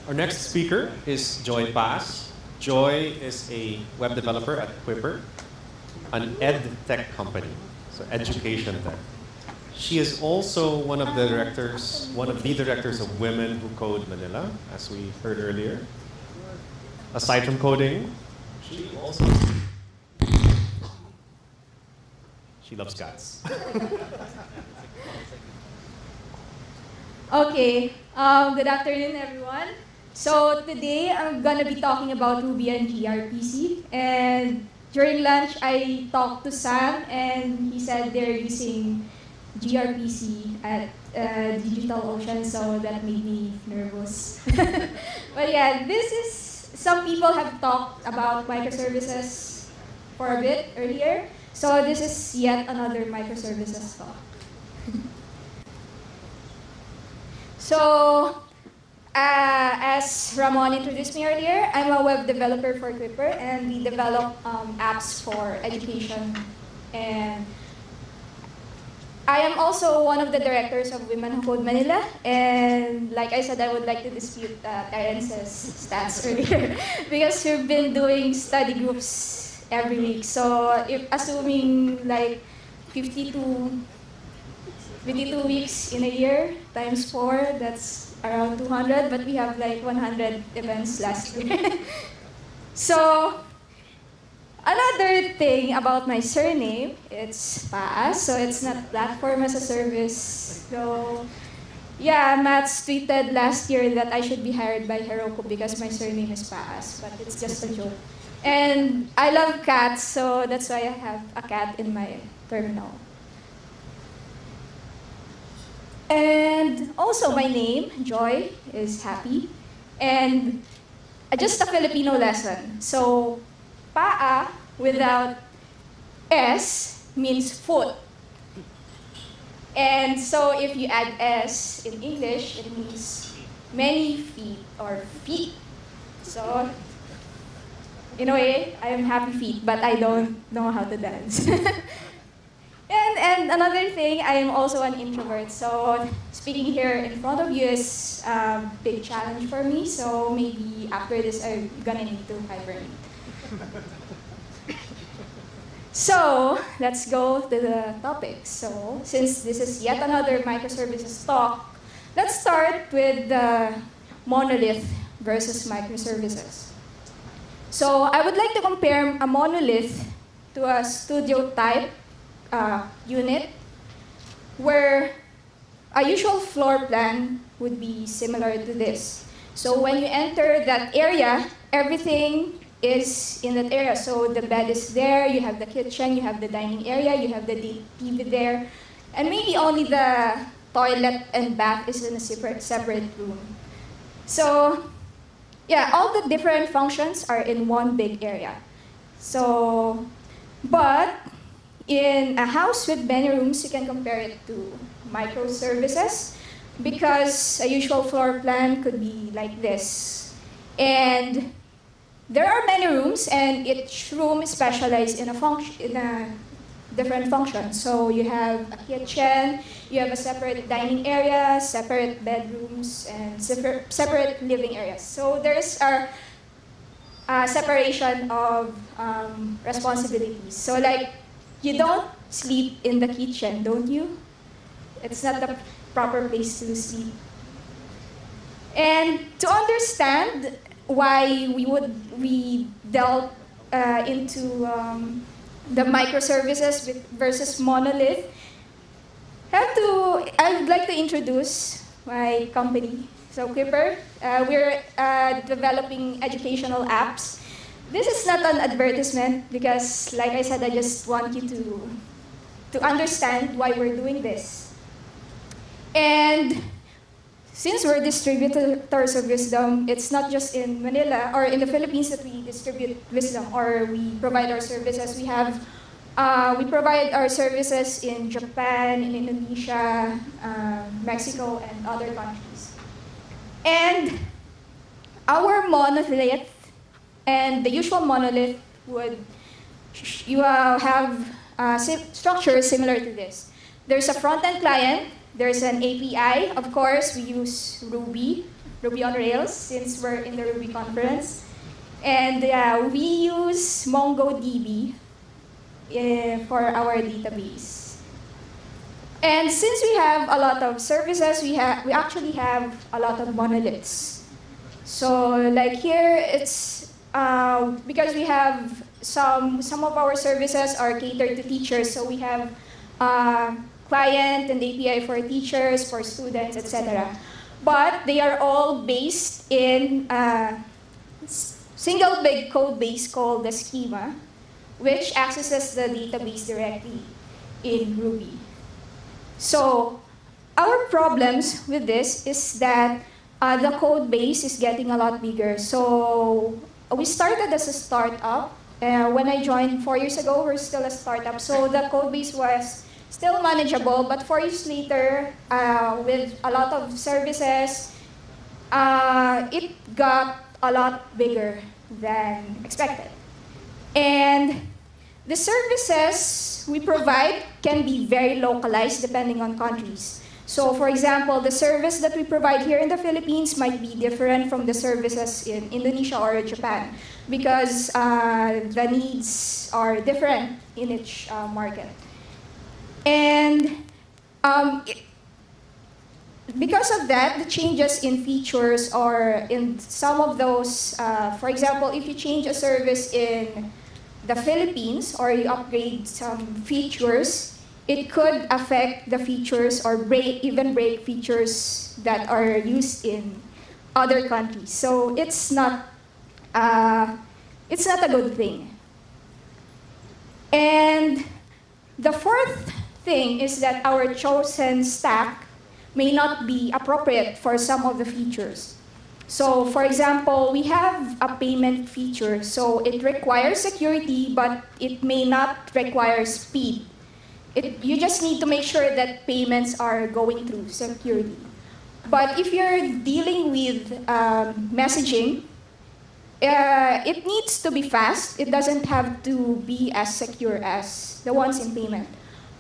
Our next speaker is Joy Paas. Joy is a web developer at Quipper, an ed tech company, so education tech. She is also one of the directors of Women Who Code Manila, as we heard earlier. Aside from coding, she loves cats. Okay, good afternoon everyone. So today I'm gonna be talking about Ruby and gRPC. And during lunch I talked to Sam and he said they're using gRPC at DigitalOcean, so that made me nervous. But yeah, some people have talked about microservices for a bit earlier. So this is yet another microservices talk. So, as Ramon introduced me earlier, I'm a web developer for Quipper, and we develop apps for education. And I am also one of the directors of Women Who Code Manila. And like I said, I would like to dispute Terence's stats earlier because we've been doing study groups every week. So, if assuming like 52 weeks in a year times 4, that's around 200, but we have like 100 events last year. So, another thing about my surname, it's Paas, so it's not platform as a service. So, yeah, Mats tweeted last year that I should be hired by Heroku because my surname is Paas, but it's just a joke. And I love cats, so that's why I have a cat in my terminal. And also my name, Joy, is happy. And just a Filipino lesson. So, paa without S means foot. And so if you add S in English, it means many feet or feet. So, in a way, I am happy feet, but I don't know how to dance. And another thing, I am also an introvert, so speaking here in front of you is a big challenge for me, so maybe after this I'm gonna need to hibernate. So, let's go to the topic. So, since this is yet another microservices talk, let's start with the monolith versus microservices. So, I would like to compare a monolith to a studio type unit where a usual floor plan would be similar to this. So when you enter that area, everything is in that area. So the bed is there, you have the kitchen, you have the dining area, you have the TV there, and maybe only the toilet and bath is in a separate room. So yeah, all the different functions are in one big area. So, but in a house with many rooms, you can compare it to microservices because a usual floor plan could be like this. And there are many rooms, and each room is specialized in a different function. So you have a kitchen, you have a separate dining area, separate bedrooms, and separate living areas. So there's a separation of responsibilities. So like, you don't sleep in the kitchen, don't you? It's not the proper place to sleep. And to understand why we delve into the microservices versus monolith, I would like to introduce my company. So Quipper, we're developing educational apps. This is not an advertisement because, like I said, I just want you to understand why we're doing this. And since we're distributors of wisdom, it's not just in Manila or in the Philippines that we distribute wisdom or we provide our services. We provide our services in Japan, in Indonesia, Mexico, and other countries. And our monolith and the usual monolith would have structures similar to this. There's a front-end client, there's an API, of course, we use Ruby Ruby on Rails since we're in the Ruby conference. And we use MongoDB for our database. And since we have a lot of services, we actually have a lot of monoliths. So like here, it's because we have some of our services are catered to teachers. So we have client and API for teachers, for students, etc. But they are all based in a single big code base called the schema, which accesses the database directly in Ruby. So our problems with this is that the code base is getting a lot bigger. So we started as a startup. When I joined 4 years ago, we're still a startup. So the code base was still manageable, but 4 years later, with a lot of services, it got a lot bigger than expected. And the services we provide can be very localized depending on countries. So for example, the service that we provide here in the Philippines might be different from the services in Indonesia or Japan because the needs are different in each market. And because of that, the changes in features or in some of those, for example, if you change a service in the Philippines or you upgrade some features, it could affect the features or even break features that are used in other countries. So it's not a good thing. And the fourth thing is that our chosen stack may not be appropriate for some of the features. So for example, we have a payment feature. So it requires security, but it may not require speed. You just need to make sure that payments are going through security. But if you're dealing with messaging, it needs to be fast. It doesn't have to be as secure as the ones in payment.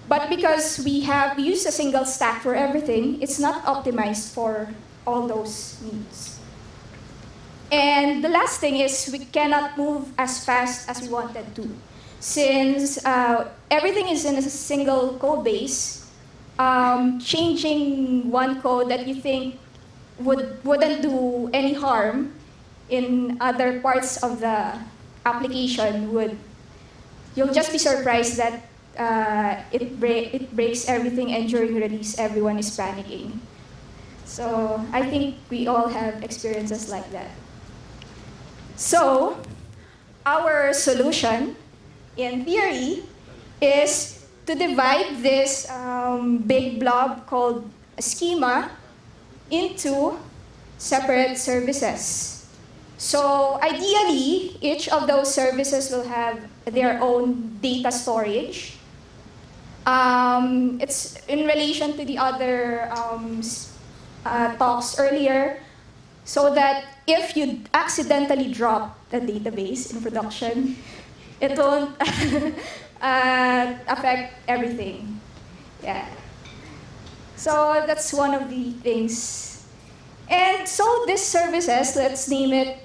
But because we use a single stack for everything, it's not optimized for all those needs. And the last thing is we cannot move as fast as we wanted to. Since everything is in a single code base, changing one code that you think wouldn't do any harm in other parts of the application you'll just be surprised that it breaks everything, and during release everyone is panicking. So I think we all have experiences like that. So our solution, in theory, is to divide this big blob called a schema into separate services. So ideally, each of those services will have their own data storage. It's in relation to the other talks earlier, so that if you accidentally drop the database in production, it won't affect everything. Yeah. So that's one of the things. And so these services, let's name it,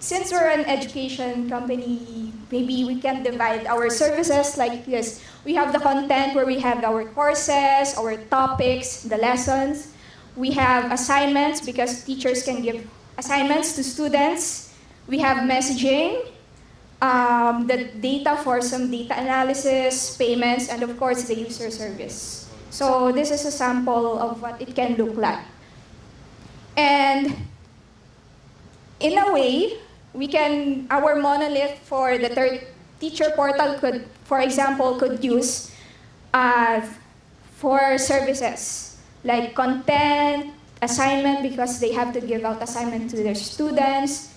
since we're an education company, maybe we can divide our services like this. We have the content where we have our courses, our topics, the lessons. We have assignments because teachers can give assignments to students. We have messaging, the data for some data analysis, payments, and of course the user service. So this is a sample of what it can look like. And in a way, our monolith for the third teacher portal could, for example, could use for services like content, assignment because they have to give out assignment to their students,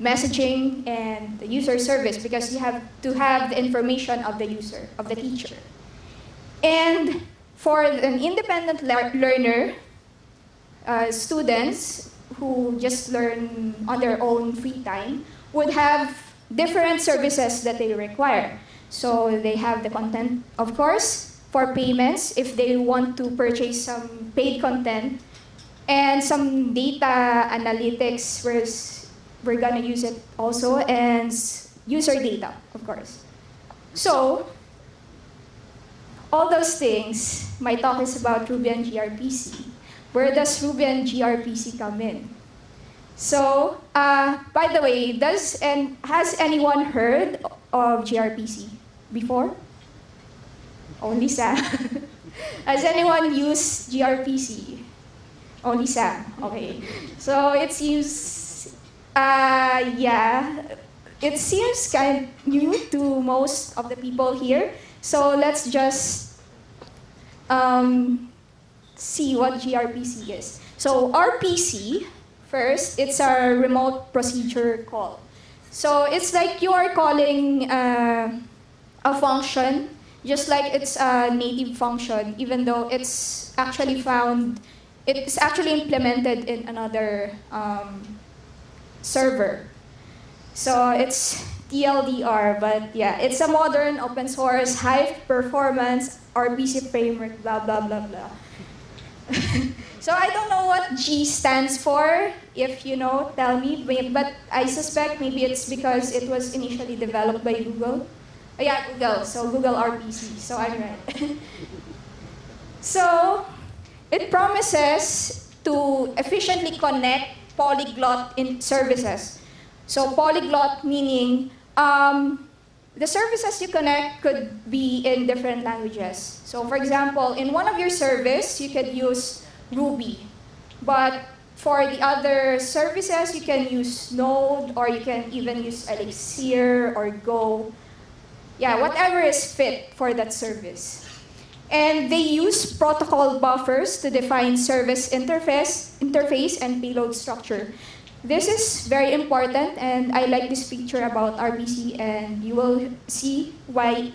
messaging, and the user service because you have to have the information of the user, of the teacher. And for an independent learner, students who just learn on their own free time would have different services that they require. So they have the content, of course, for payments. If they want to purchase some paid content, And some data analytics, we're gonna use it also, and user data, of course. So, all those things, my talk is about Ruby and gRPC. Where does Ruby and gRPC come in? So, by the way, has anyone heard of gRPC before? Only Sam. Has anyone used gRPC? Only Sam. Okay. So it seems, it seems kind of new to most of the people here. So let's just see what gRPC is. So RPC, first, it's a remote procedure call. So it's like you are calling a function, just like it's a native function, even though it's actually implemented in another server. So it's TLDR, but yeah, it's a modern open source, high performance RPC framework, blah, blah, blah, blah. So I don't know what G stands for. If you know, tell me. But I suspect maybe it's because it was initially developed by Google. Oh, yeah, Google. So Google RPC. So I'm right. So it promises to efficiently connect polyglot in services. So polyglot meaning the services you connect could be in different languages. So for example, in one of your service, you could use Ruby. But for the other services, you can use Node, or you can even use Elixir or Go. Yeah, whatever is fit for that service. And they use protocol buffers to define service interface and payload structure. This is very important, and I like this feature about RPC, and you will see why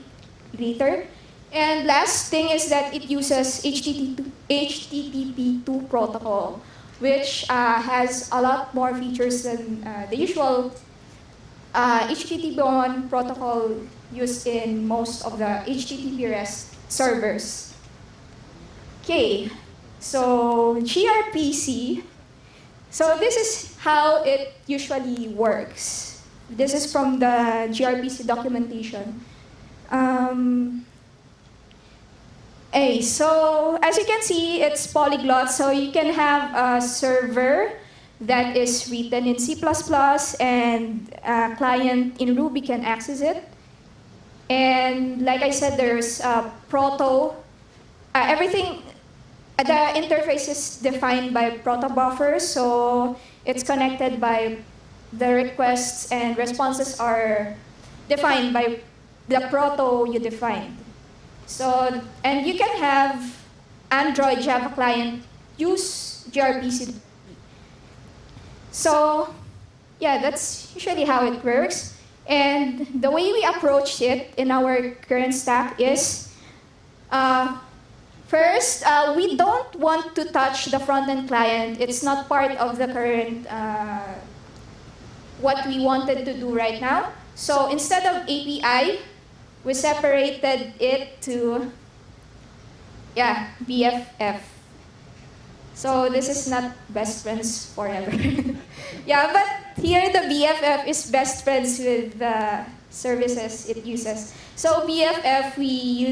later. And last thing is that it uses HTTP2 protocol, which has a lot more features than the usual HTTP1 protocol used in most of the HTTP REST servers. Okay, so gRPC. So this is how it usually works. This is from the gRPC documentation. So as you can see, it's polyglot. So you can have a server that is written in C++, and a client in Ruby can access it. And like I said, there's proto. Everything, the interface is defined by proto buffers. So it's connected by the requests, and responses are defined by the proto you defined. So, and you can have Android Java client use gRPC. So, yeah, that's usually how it works. And the way we approach it in our current stack is, first, we don't want to touch the front-end client. It's not part of the current, what we wanted to do right now. So instead of API, we separated it to, BFF. So this is not best friends forever. Yeah, but here the BFF is best friends with the services it uses. So BFF, we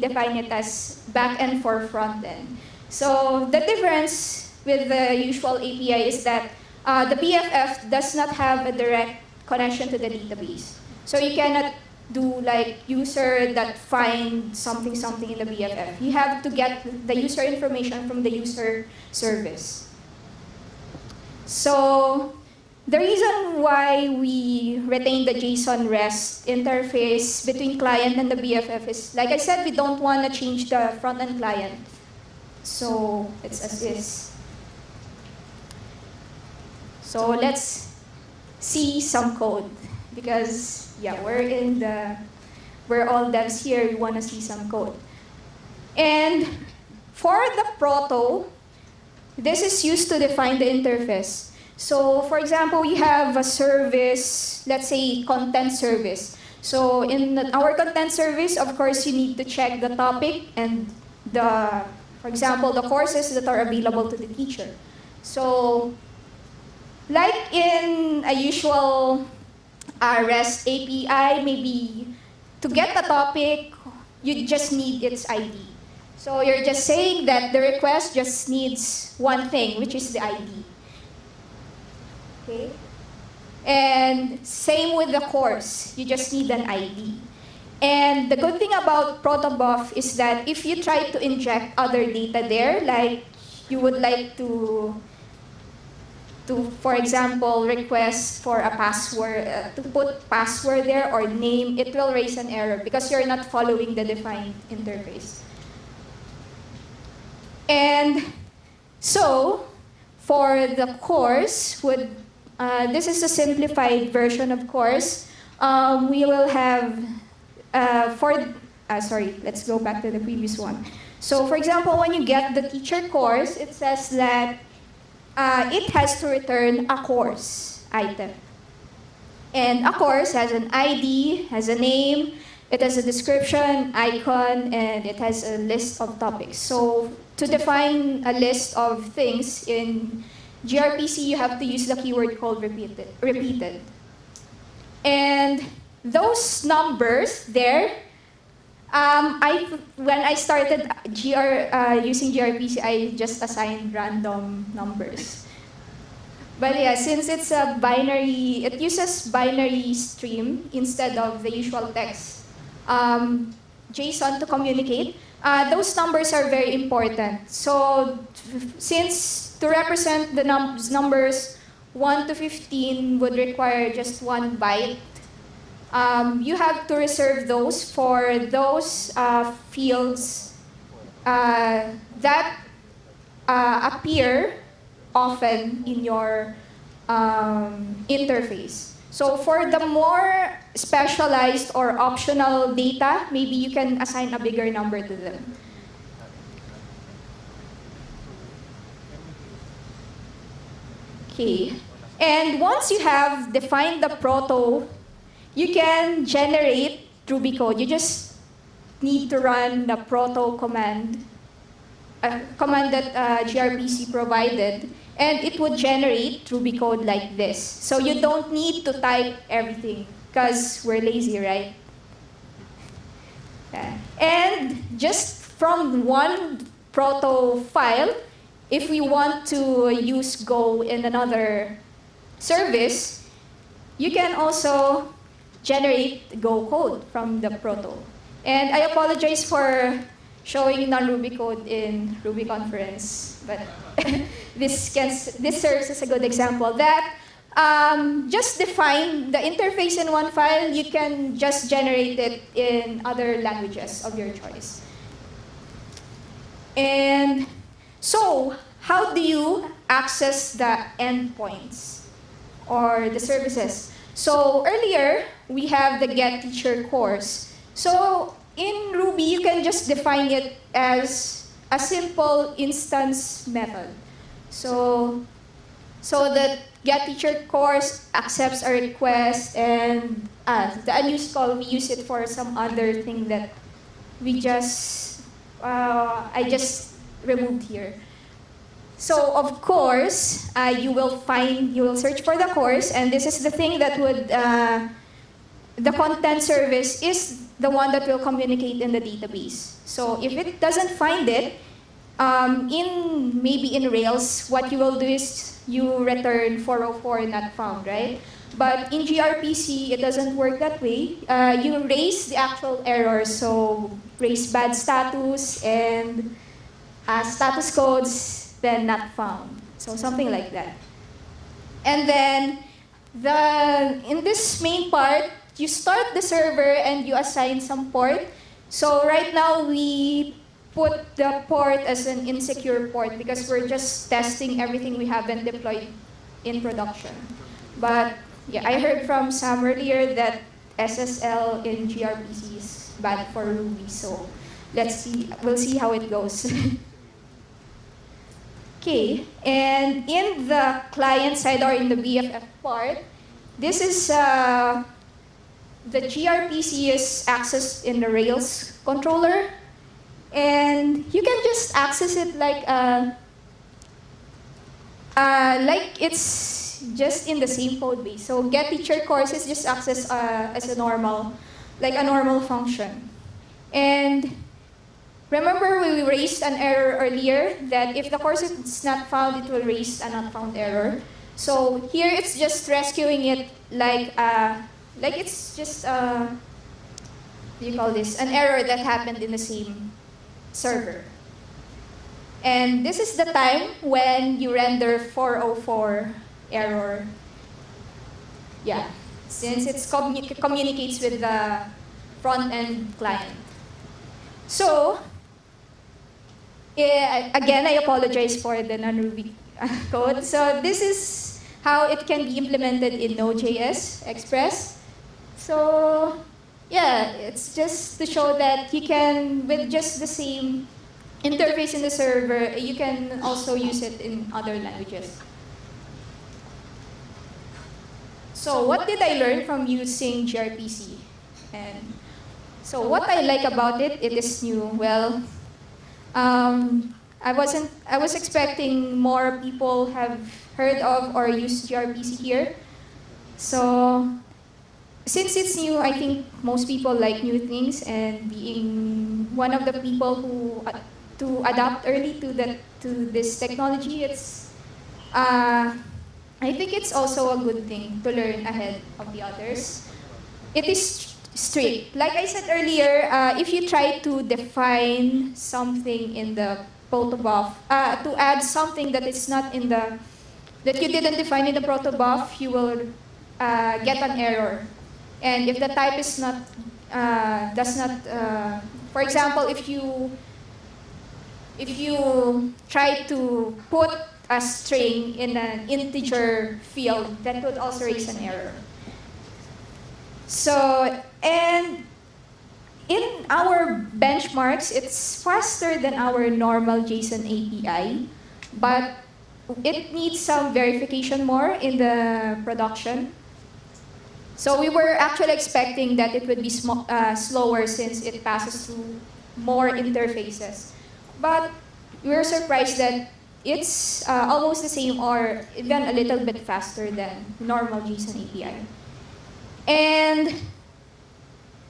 define it as back-end for front-end. So the difference with the usual API is that the BFF does not have a direct connection to the database. So you cannot do like user that find something in the BFF. You have to get the user information from the user service. So the reason why we retain the JSON REST interface between client and the BFF is, like I said, we don't want to change the front-end client. So it's as is. So let's see some code, because we're all devs here, we want to see some code. And for the proto, this is used to define the interface. So for example, we have a service, let's say content service. So in our content service, of course, you need to check the topic and for example, the courses that are available to the teacher. So, like in a usual REST API, maybe to get a topic, you just need its ID. So you're just saying that the request just needs one thing, which is the ID. Okay? And same with the course, you just need an ID. And the good thing about protobuf is that if you try to inject other data there, like you would like to for example, request for a password, to put password there or name, it will raise an error because you're not following the defined interface. And so, for the course, this is a simplified version of course. We will have, let's go back to the previous one. So, for example, when you get the teacher course, it says that it has to return a course item. And a course has an ID, has a name, it has a description, icon, and it has a list of topics. So to define a list of things in gRPC, you have to use the keyword called repeated. And those numbers there, when I started using gRPC, I just assigned random numbers. But yeah, since it's a binary, it uses binary stream instead of the usual text JSON to communicate. Those numbers are very important. So since to represent the numbers 1 to 15 would require just 1 byte, you have to reserve those for those fields that appear often in your interface. So for the more specialized or optional data, maybe you can assign a bigger number to them. Okay. And once you have defined the proto, you can generate Ruby code. You just need to run the proto command, command that gRPC provided, and it would generate Ruby code like this. So you don't need to type everything, because we're lazy, right? Yeah. And just from one proto file, if we want to use Go in another service, you can also generate Go code from the proto. And I apologize for showing non-Ruby code in Ruby conference, but this serves as a good example that just define the interface in one file, you can just generate it in other languages of your choice. And so, how do you access the endpoints or the services? So earlier, we have the getTeacher course. So in Ruby, you can just define it as a simple instance method. So the getTeacher course accepts a request, and the unused call, we use it for some other thing that we just, I just removed here. So of course, you will search for the course, and this is the thing that would, the content service is the one that will communicate in the database. So if it doesn't find it, maybe in Rails, what you will do is you return 404 not found, right? But in gRPC, it doesn't work that way. You raise the actual error, so raise bad status and status codes, then not found. So something like that. And then in this main part, you start the server and you assign some port. So right now we put the port as an insecure port because we're just testing everything we haven't deployed in production. But yeah, I heard from Sam earlier that SSL in gRPC is bad for Ruby. So let's see, we'll see how it goes. Okay, and in the client side or in the BFF part, this is the gRPC is accessed in the Rails controller, and you can just access it like like it's just in the same code base. So get teacher courses just acts as a normal, like a normal function. And remember we raised an error earlier that if the course is not found, it will raise a not found error. So here it's just rescuing it like it's just what do you call this? An error that happened in the same server. And this is the time when you render 404 error. Yeah, since it communicates with the front-end client. So, again, I apologize for the non-Ruby code. So this is how it can be implemented in Node.js Express. So, yeah, it's just to show that you can, with just the same interface in the server, you can also use it in other languages. So what did I learn from using gRPC? And so what I like about it, it is new. Well, I was expecting more people have heard of or used gRPC here. So since it's new, I think most people like new things, and being one of the people who to adapt early to this technology, it's I think it's also a good thing to learn ahead of the others. It is strict. Like I said earlier, if you try to define something in the protobuf, to add something that is not in the that you didn't define in the protobuf, you will get an error. And if the type is not does not, for example, if you try to put a string in an integer field, that would also raise an error. So, and in our benchmarks, it's faster than our normal JSON API, but it needs some verification more in the production. So we were actually expecting that it would be slower since it passes through more interfaces. But we were surprised that it's almost the same or even a little bit faster than normal JSON API. And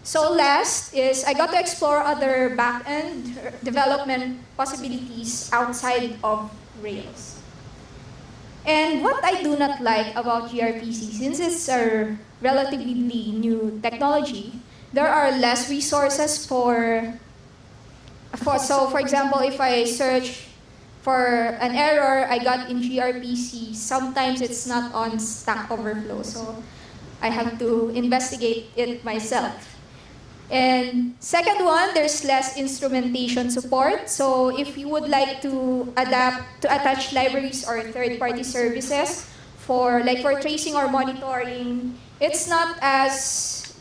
so last is I got to explore other back-end development possibilities outside of Rails. And what I do not like about gRPC, since it's a relatively new technology, there are less resources for example, if I search for an error I got in gRPC, sometimes it's not on Stack Overflow, so I have to investigate it myself. And second one, there's less instrumentation support. So if you would like to attach libraries or third-party services for tracing or monitoring, it's not as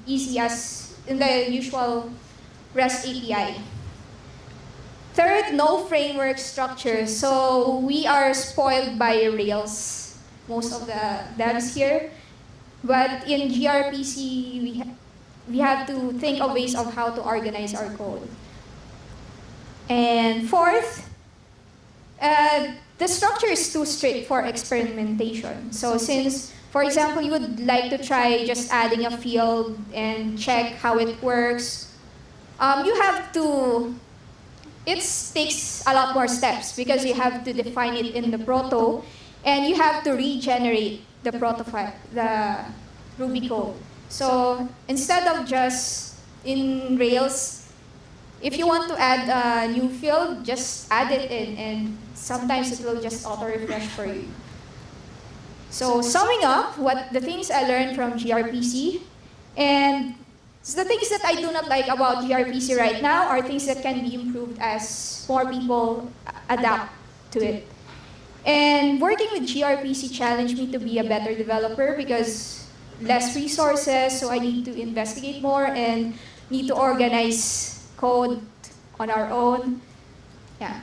easy as in the usual REST API. Third, no framework structure. So we are spoiled by Rails, most of the devs here. But in gRPC, we have to think of ways of how to organize our code. And fourth, the structure is too strict for experimentation. So since, for example, you would like to try just adding a field and check how it works, you have to, it takes a lot more steps because you have to define it in the proto and you have to regenerate the protofile, the Ruby code. So instead of just in Rails, if you want to add a new field, just add it in and sometimes it will just auto-refresh for you. So summing up, what the things I learned from gRPC, and the things that I do not like about gRPC right now are things that can be improved as more people adapt to it. And working with gRPC challenged me to be a better developer because less resources, so I need to investigate more and need to organize code on our own. Yeah.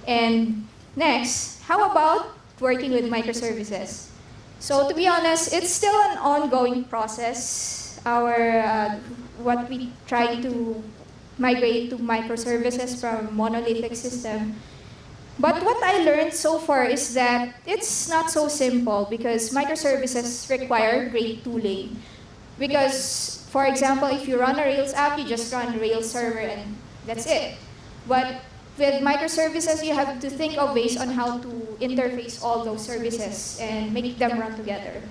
And next, how about working with microservices? So to be honest, it's still an ongoing process. What we try to migrate to microservices from monolithic system. But what I learned so far is that it's not so simple because microservices require great tooling. Because, for example, if you run a Rails app, you just run a Rails server and that's it. But with microservices, you have to think of ways on how to interface all those services and make them run together.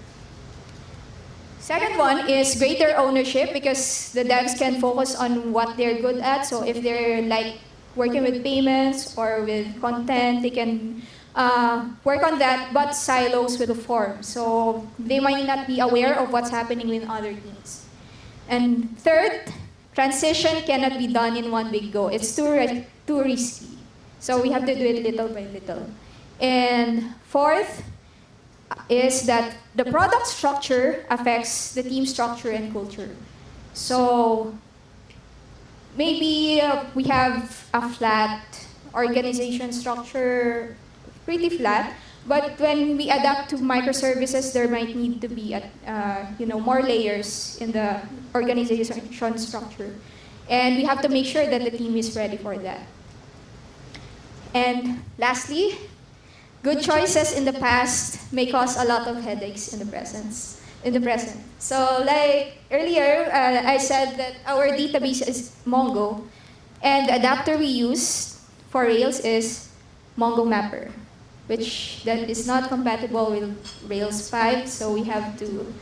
Second one is greater ownership because the devs can focus on what they're good at. So if they're like working with payments or with content, they can work on that, but silos will form. So they might not be aware of what's happening with other teams. And third, transition cannot be done in one big go. It's too risky. So we have to do it little by little. And fourth is that the product structure affects the team structure and culture. So maybe we have a flat organization structure, pretty flat, but when we adapt to microservices, there might need to be more layers in the organization structure. And we have to make sure that the team is ready for that. And lastly, good choices in the past may cause a lot of headaches in the present. So like earlier, I said that our database is Mongo, and the adapter we use for Rails is Mongo Mapper, which that is not compatible with Rails 5, so we have to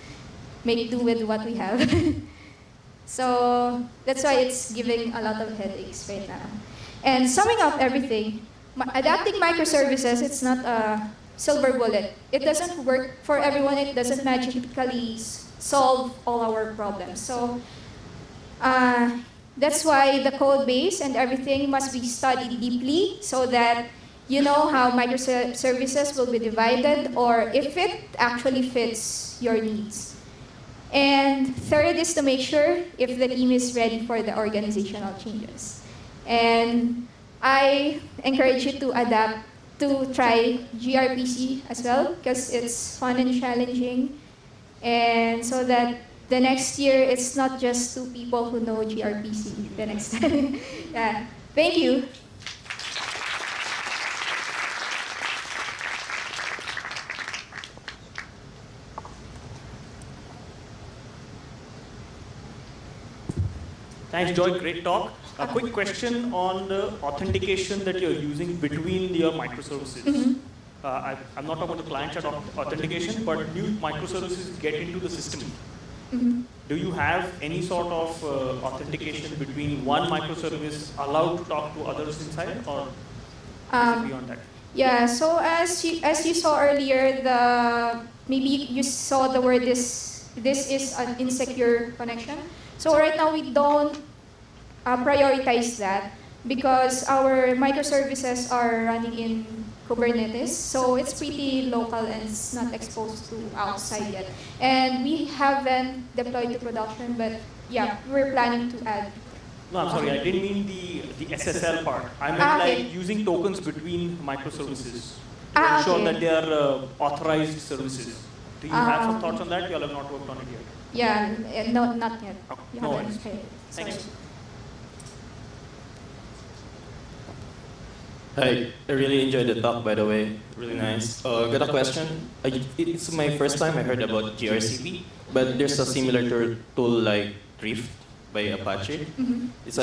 make do with what we have. So that's why it's giving a lot of headaches right now. And summing up everything, adapting microservices, it's not a silver bullet. It doesn't work for everyone. It doesn't magically solve all our problems. So that's why the code base and everything must be studied deeply so that you know how microservices will be divided or if it actually fits your needs. And third is to make sure if the team is ready for the organizational changes. And I encourage you to try gRPC as well because it's fun and challenging. And so that the next year it's not just 2 people who know gRPC the next time. Yeah. Thank you. Thanks, Joy. Great talk. A quick question on the authentication that you're using between your microservices. Mm-hmm. I'm not talking about the client-side authentication, but new microservices get into the system. Mm-hmm. Do you have any sort of authentication between one microservice allowed to talk to others inside, or is it beyond that? Yeah. So as you saw earlier, maybe you saw the word this is an insecure connection. So right now we don't prioritize that because our microservices are running in Kubernetes, so it's pretty local and it's not exposed to outside yet. And we haven't deployed to production, but yeah, we're planning to add. No, I'm sorry, I didn't mean the SSL part. I meant like using tokens between microservices to ensure that they are authorized services. Do you have some thoughts on that? You all have not worked on it yet. Yeah, no, not yet. Okay, You no haven't worries. tried it. Thanks. Sorry. Hi, I really enjoyed the talk, by the way. Really nice. Got a question. It's my first time I heard about gRCP, but there's a similar tool like Drift by Apache. Mm-hmm. It's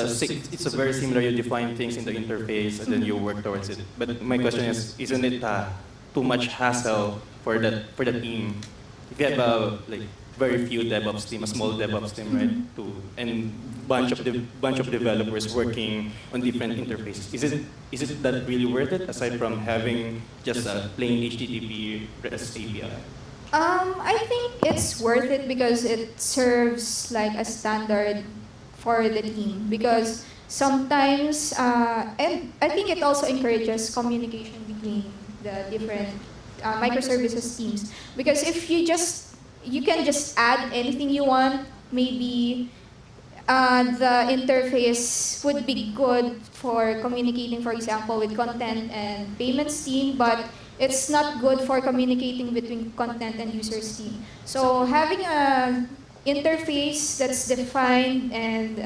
a very similar. You define things in the interface and then you work towards it. But my question is, isn't it too much hassle for the team? If you have a very few DevOps team, a small DevOps team, right? And bunch of developers working on different interfaces. Is it that really worth it aside from having just a plain HTTP REST API? I think it's worth it because it serves like a standard for the team. Because sometimes, and I think it also encourages communication between the different microservices teams. Because if you can just add anything you want, maybe the interface would be good for communicating, for example, with content and payments team, but it's not good for communicating between content and users team. So having an interface that's defined and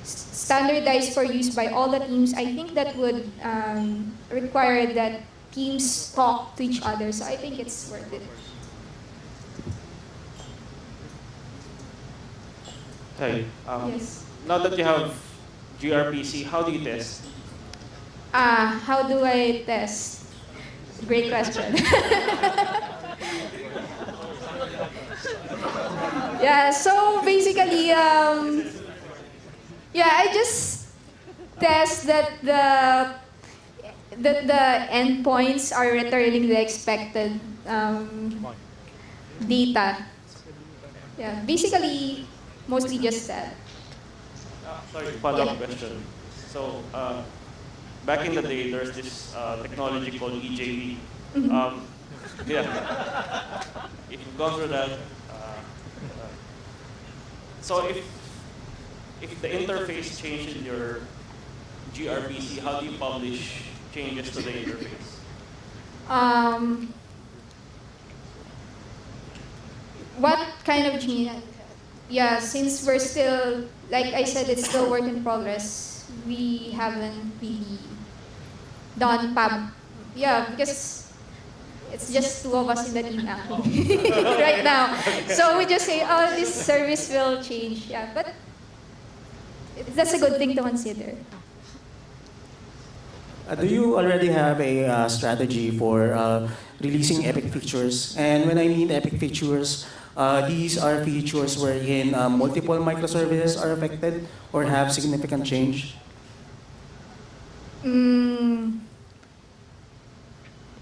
standardized for use by all the teams, I think that would require that teams talk to each other. So I think it's worth it. Hey, Yes. now that you have gRPC, how do you test? How do I test? Great question. Yeah, so basically, I just test that the endpoints are returning the expected data. Yeah, basically, mostly just that. Sorry, follow-up question. So, back in the day, there's this technology called EJV. Yeah. If you've gone through that, so if the interface changed in your gRPC, how do you publish changes to the interface? What kind of change? Yeah, since we're still, like I said, it's still work in progress. We haven't really done pub. Yeah, because it's just two of us in the team actually right now. So we just say, oh, this service will change. Yeah, but that's a good thing to consider. Do you already have a strategy for releasing epic features? And when I mean epic features, these are features wherein multiple microservices are affected or have significant change?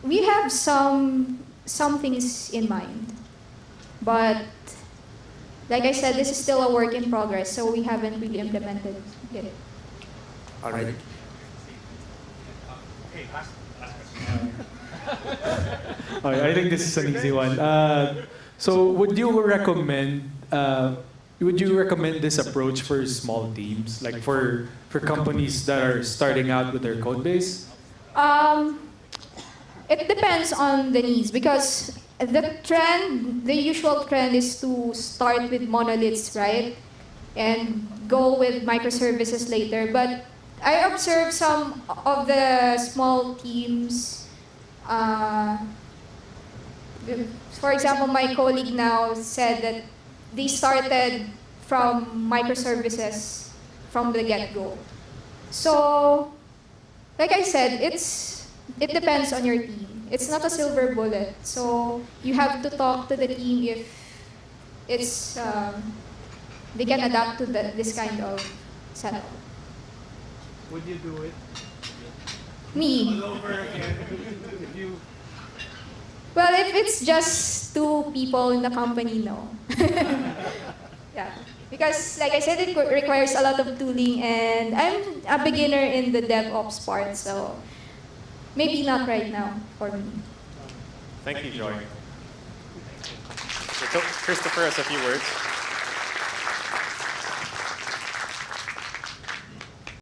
We have some things in mind, but like I said, this is still a work in progress, so we haven't really implemented it. All right. I think this is an easy one. So, would you recommend this approach for small teams, like for companies that are starting out with their code base? It depends on the needs because the usual trend is to start with monoliths, right? And go with microservices later. But I observed some of the small teams. For example, my colleague now said that they started from microservices from the get-go. So, like I said, it depends on your team. It's not a silver bullet. So you have to talk to the team if it's they can adapt to this kind of setup. Would you do it? Me? All over again? If you... Well, if it's just two people in the company, no. Yeah. Because, like I said, it requires a lot of tooling, and I'm a beginner in the DevOps part, so maybe not right now for me. Thank you, Joy. So Christopher has a few words.